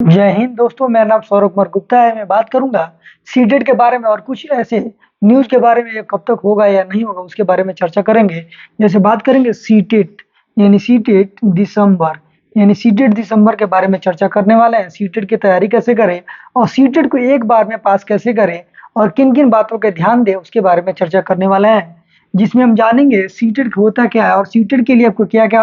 जय हिंद दोस्तों, मेरा नाम सौरभ कुमार गुप्ता है। मैं बात करूंगा सीटेट के बारे में और कुछ ऐसे न्यूज़ के बारे में, ये कब तक होगा या नहीं होगा उसके बारे में चर्चा करेंगे। जैसे बात करेंगे सीटेट यानी सीटेट दिसंबर के बारे में चर्चा करने वाले हैं। सीटेट की तैयारी कैसे करें और सीटेट को एक बार में पास कैसे करें और किन किन बातों के ध्यान दें उसके बारे में चर्चा करने वाले हैं, जिसमें हम जानेंगे सीटेट होता क्या है और सीटेट के लिए आपको क्या क्या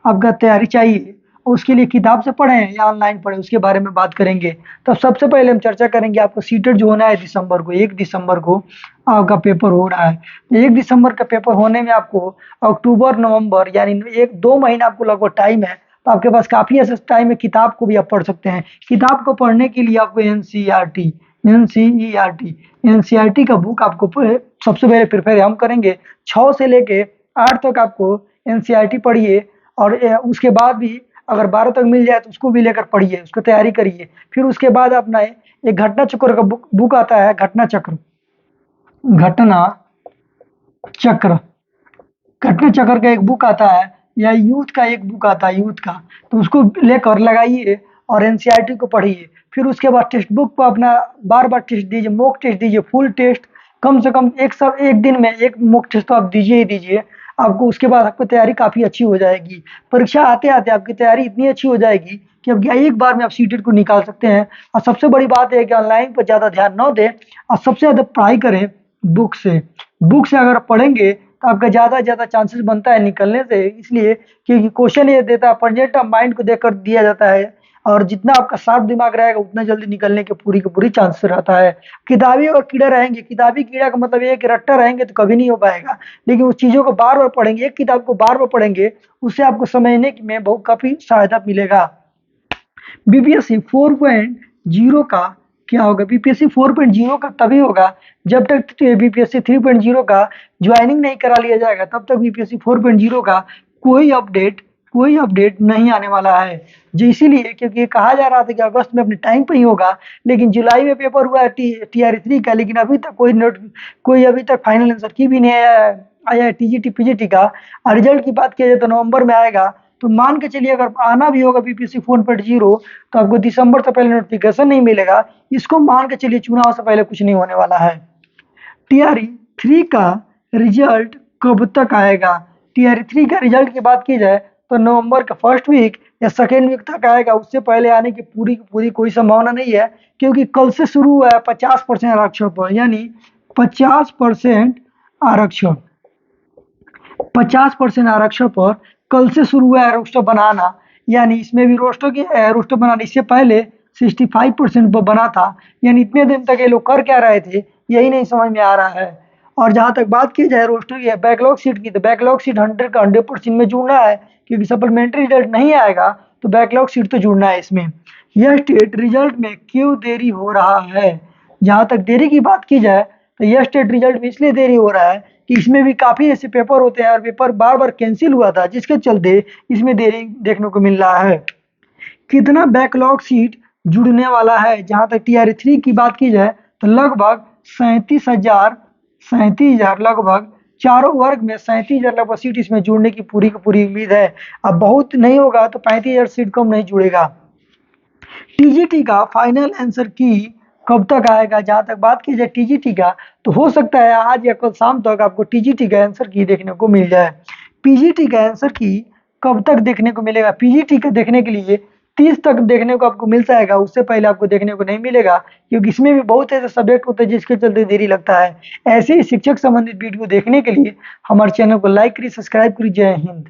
आपका तैयारी चाहिए, उसके लिए किताब से पढ़ें या ऑनलाइन पढ़ें उसके बारे में बात करेंगे। तो सबसे पहले हम चर्चा करेंगे आपको सीटेट जो होना है दिसंबर को, 1 दिसंबर को आपका पेपर हो रहा है। 1 दिसंबर का पेपर होने में आपको अक्टूबर नवंबर यानी 1-2 महीना आपको लगभग टाइम है। तो आपके पास काफ़ी ऐसा टाइम है, किताब को भी आप पढ़ सकते हैं। किताब को पढ़ने के लिए आपको एनसीईआरटी का बुक आपको सबसे पहले प्रिपेयर हम करेंगे। 6 से लेके 8 तक आपको एनसीईआरटी पढ़िए और उसके बाद भी अगर 12 तक मिल जाए तो उसको भी लेकर पढ़िए, उसको तैयारी करिए। फिर उसके बाद अपना एक घटना चक्र का बुक आता है, घटना चक्र घटना चक्र का एक बुक आता है या यूथ का एक बुक आता है यूथ का, तो उसको लेकर लगाइए और एनसीईआरटी को पढ़िए। फिर उसके बाद टेक्स्ट बुक को अपना बार बार टेस्ट दीजिए, मॉक टेस्ट दीजिए, फुल टेस्ट कम से कम एक दिन में एक मॉक टेस्ट तो आप दीजिए ही दीजिए। आपको उसके बाद आपकी तैयारी काफ़ी अच्छी हो जाएगी। परीक्षा आते आते आपकी तैयारी इतनी अच्छी हो जाएगी कि अब एक बार में आप सीटेट को निकाल सकते हैं। और सबसे बड़ी बात है कि ऑनलाइन पर ज़्यादा ध्यान न दें और सबसे ज़्यादा पढ़ाई करें बुक से अगर पढ़ेंगे तो आपका ज़्यादा से ज़्यादा चांसेस बनता है निकलने से, इसलिए क्योंकि क्वेश्चन ये देता है, प्रेजेंट ऑफ माइंड को देखकर दिया जाता है और जितना आपका शार्प दिमाग रहेगा उतना जल्दी निकलने के पूरी चांसेस रहता है। किताबी और कीड़ा रहेंगे, किताबी कीड़ा का मतलब ये है कि रट्टा रहेंगे तो कभी नहीं हो पाएगा, लेकिन उस चीज़ों को बार बार पढ़ेंगे, एक किताब को बार बार पढ़ेंगे, उससे आपको समझने में बहुत काफ़ी सहायता मिलेगा। बीपीएससी 4.0 का क्या होगा? बीपीएससी 4.0 का तभी होगा जब तक बीपीएससी 3.0 का ज्वाइनिंग नहीं करा लिया जाएगा, तब तक बीपीएससी 4.0 का कोई अपडेट नहीं आने वाला है। जो इसीलिए क्योंकि ये कहा जा रहा था कि अगस्त में अपने टाइम पे ही होगा, लेकिन जुलाई में पेपर हुआ है TR3 का, लेकिन अभी तक कोई अभी तक फाइनल आंसर की भी नहीं आया है टीजीटी पीजीटी का। और रिजल्ट की बात किया जाए तो नवंबर में आएगा। तो मान के चलिए अगर आना भी होगा बीपीएससी 4.0 तो आपको दिसंबर से पहले नोटिफिकेशन नहीं मिलेगा। इसको मान के चलिए चुनाव से पहले कुछ नहीं होने वाला है। TR3 का रिजल्ट कब तक आएगा? TR3 का रिजल्ट की बात की जाए तो नवंबर का फर्स्ट वीक या सेकेंड वीक तक आएगा। उससे पहले आने की पूरी कोई संभावना नहीं है, क्योंकि कल से शुरू हुआ है 50% आरक्षण पर, यानी 50% आरक्षण 50% आरक्षण पर कल से शुरू हुआ है रोस्टर बनाना। यानी इसमें भी रोस्टर बनाना इससे पहले 65% पर बना था। यानी इतने दिन तक ये लोग कर क्या रहे थे यही नहीं समझ में आ रहा है। और जहाँ तक बात की जाए रोस्टर की बैकलॉग सीट की, तो बैकलॉग सीट 100 का 100% में जुड़ना है, क्योंकि सप्लीमेंट्री रिजल्ट नहीं आएगा तो बैकलॉग सीट तो जुड़ना है इसमें। यह स्टेट रिजल्ट में क्यों देरी हो रहा है? जहाँ तक देरी की बात की जाए तो यह स्टेट रिजल्ट में इसलिए देरी हो रहा है कि इसमें भी काफ़ी ऐसे पेपर होते हैं और पेपर बार बार कैंसिल हुआ था, जिसके चलते इसमें देरी देखने को मिल रहा है। कितना बैकलॉग सीट जुड़ने वाला है? जहाँ तक TR3 की बात की जाए तो लगभग 37,000 लगभग चारों वर्ग में 37,000 लगभग सीट इसमें जुड़ने की पूरी उम्मीद है। अब बहुत नहीं होगा तो 35,000 सीट कम नहीं जुड़ेगा। टीजीटी का फाइनल आंसर की कब तक आएगा? जहाँ तक बात की जाए टीजीटी का तो हो सकता है आज या कल शाम तक आपको टीजीटी का आंसर की देखने को मिल जाए। पीजीटी का आंसर की कब तक देखने को मिलेगा? पीजीटी का देखने के लिए 30 तक देखने को आपको मिल जाएगा, उससे पहले आपको देखने को नहीं मिलेगा, क्योंकि इसमें भी बहुत ऐसे सब्जेक्ट होते हैं जिसके चलते देरी लगता है। ऐसे ही शिक्षक संबंधित वीडियो देखने के लिए हमारे चैनल को लाइक करिए, सब्सक्राइब करिए। जय हिंद।